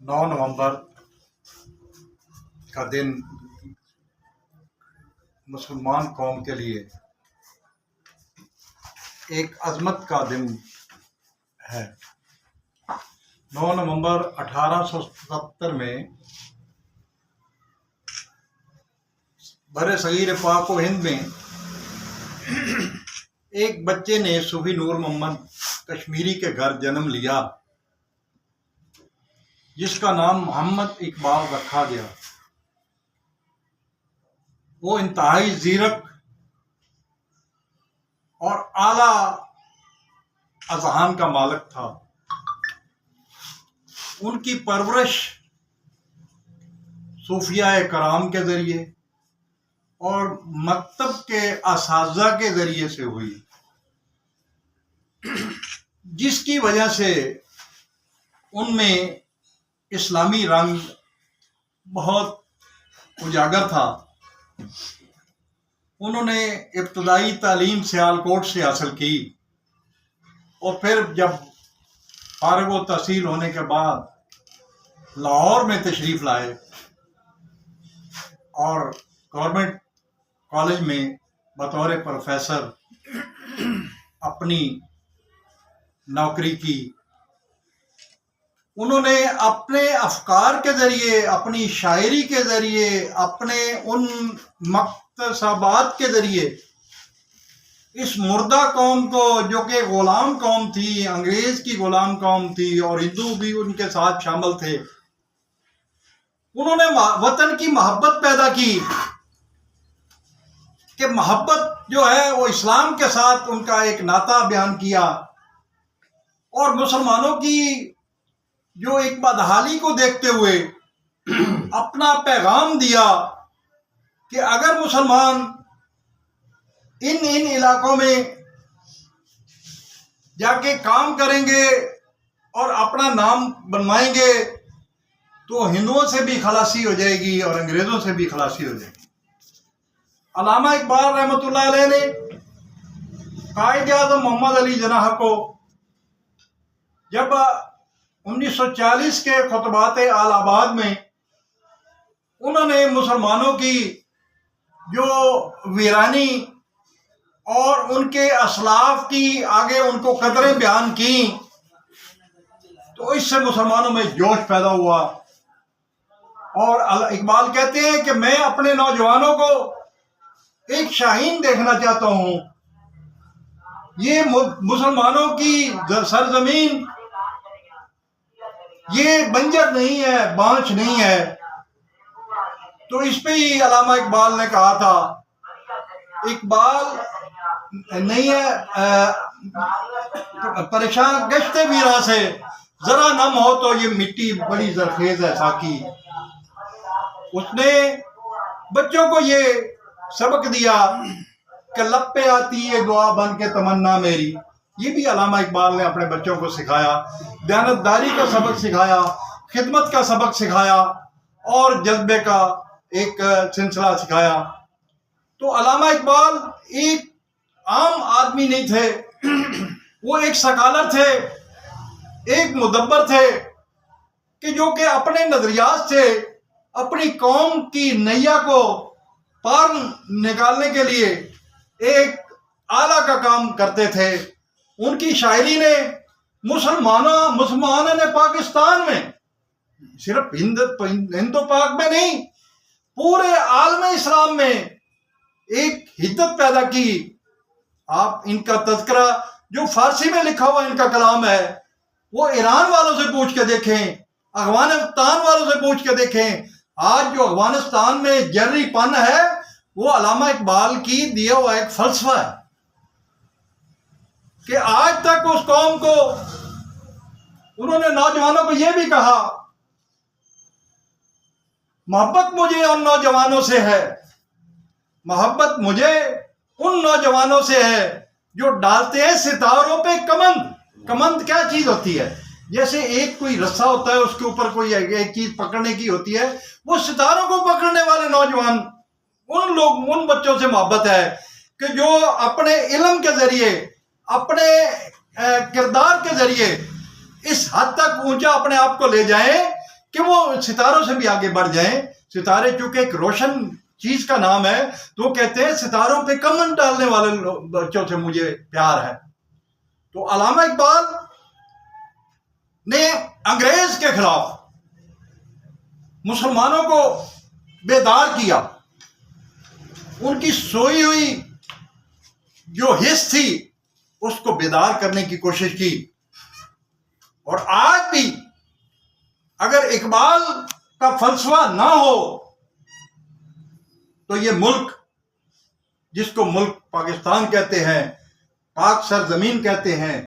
9 نومبر کا دن مسلمان قوم کے لیے ایک عظمت کا دن ہے۔ 9 نومبر 1877 میں برِ صغیر پاک و ہند میں ایک بچے نے صوفی نور محمد کشمیری کے گھر جنم لیا، جس کا نام محمد اقبال رکھا گیا۔ وہ انتہائی زیرک اور اعلیٰ اذہان کا مالک تھا۔ ان کی پرورش صوفیاء کرام کے ذریعے اور مکتب کے اساتذہ کے ذریعے سے ہوئی، جس کی وجہ سے ان میں اسلامی رنگ بہت اجاگر تھا۔ انہوں نے ابتدائی تعلیم سیالکوٹ سے حاصل کی اور پھر جب فارغ و تحصیل ہونے کے بعد لاہور میں تشریف لائے اور گورنمنٹ کالج میں بطور پروفیسر اپنی نوکری کی۔ انہوں نے اپنے افکار کے ذریعے، اپنی شاعری کے ذریعے، اپنے ان مقتصبات کے ذریعے اس مردہ قوم کو، جو کہ غلام قوم تھی، انگریز کی غلام قوم تھی اور ہندو بھی ان کے ساتھ شامل تھے، انہوں نے وطن کی محبت پیدا کی کہ محبت جو ہے وہ اسلام کے ساتھ ان کا ایک ناطہ بیان کیا، اور مسلمانوں کی جو ایک بدحالی کو دیکھتے ہوئے اپنا پیغام دیا کہ اگر مسلمان ان علاقوں میں جا کے کام کریں گے اور اپنا نام بنوائیں گے تو ہندوؤں سے بھی خلاصی ہو جائے گی اور انگریزوں سے بھی خلاصی ہو جائے گی۔ علامہ اقبال رحمۃ اللہ علیہ نے قائد اعظم محمد علی جناح کو جب 1940 کے خطبات آل آباد میں انہوں نے مسلمانوں کی جو ویرانی اور ان کے اسلاف کی آگے ان کو قدریں بیان کی، تو اس سے مسلمانوں میں جوش پیدا ہوا، اور اقبال کہتے ہیں کہ میں اپنے نوجوانوں کو ایک شاہین دیکھنا چاہتا ہوں۔ یہ مسلمانوں کی سرزمین یہ بنجر نہیں ہے، بانچ نہیں ہے۔ تو اس پہ ہی علامہ اقبال نے کہا تھا، اقبال نہیں ہے پریشان گشتے ویراں سے، ذرا نم ہو تو یہ مٹی بڑی زرخیز ہے ساکی۔ اس نے بچوں کو یہ سبق دیا کہ لب پہ آتی ہے دعا بن کے تمنا میری۔ یہ بھی علامہ اقبال نے اپنے بچوں کو سکھایا، دیانتداری کا سبق سکھایا، خدمت کا سبق سکھایا اور جذبے کا ایک سلسلہ سکھایا۔ تو علامہ اقبال ایک عام آدمی نہیں تھے، وہ ایک سکالر تھے، ایک مدبر تھے کہ جو کہ اپنے نظریات سے اپنی قوم کی نیا کو پار نکالنے کے لیے ایک اعلیٰ کا کام کرتے تھے۔ ان کی شاعری نے مسلمانوں نے پاکستان میں، صرف ہند و پاک میں نہیں، پورے عالم اسلام میں ایک حدت پیدا کی۔ آپ ان کا تذکرہ جو فارسی میں لکھا ہوا ان کا کلام ہے، وہ ایران والوں سے پوچھ کے دیکھیں، افغانستان والوں سے پوچھ کے دیکھیں۔ آج جو افغانستان میں جرری پن ہے وہ علامہ اقبال کی دیا ہوا ایک فلسفہ ہے کہ آج تک اس قوم کو انہوں نے نوجوانوں کو یہ بھی کہا، محبت مجھے ان نوجوانوں سے ہے، محبت مجھے ان نوجوانوں سے ہے جو ڈالتے ہیں ستاروں پہ کمند۔ کمند کیا چیز ہوتی ہے؟ جیسے ایک کوئی رسہ ہوتا ہے، اس کے اوپر کوئی ایک چیز پکڑنے کی ہوتی ہے، وہ ستاروں کو پکڑنے والے نوجوان، ان بچوں سے محبت ہے کہ جو اپنے علم کے ذریعے، اپنے کردار کے ذریعے اس حد تک اونچا اپنے آپ کو لے جائیں کہ وہ ستاروں سے بھی آگے بڑھ جائیں. ستارے چونکہ ایک روشن چیز کا نام ہے تو وہ کہتے ہیں ستاروں پہ کمن ڈالنے والے بچوں سے مجھے پیار ہے. تو علامہ اقبال نے انگریز کے خلاف مسلمانوں کو بیدار کیا، ان کی سوئی ہوئی جو حس تھی اس کو بیدار کرنے کی کوشش کی. اور آج بھی اگر اقبال کا فلسفہ نہ ہو تو یہ ملک، جس کو ملک پاکستان کہتے ہیں، پاک سرزمین کہتے ہیں،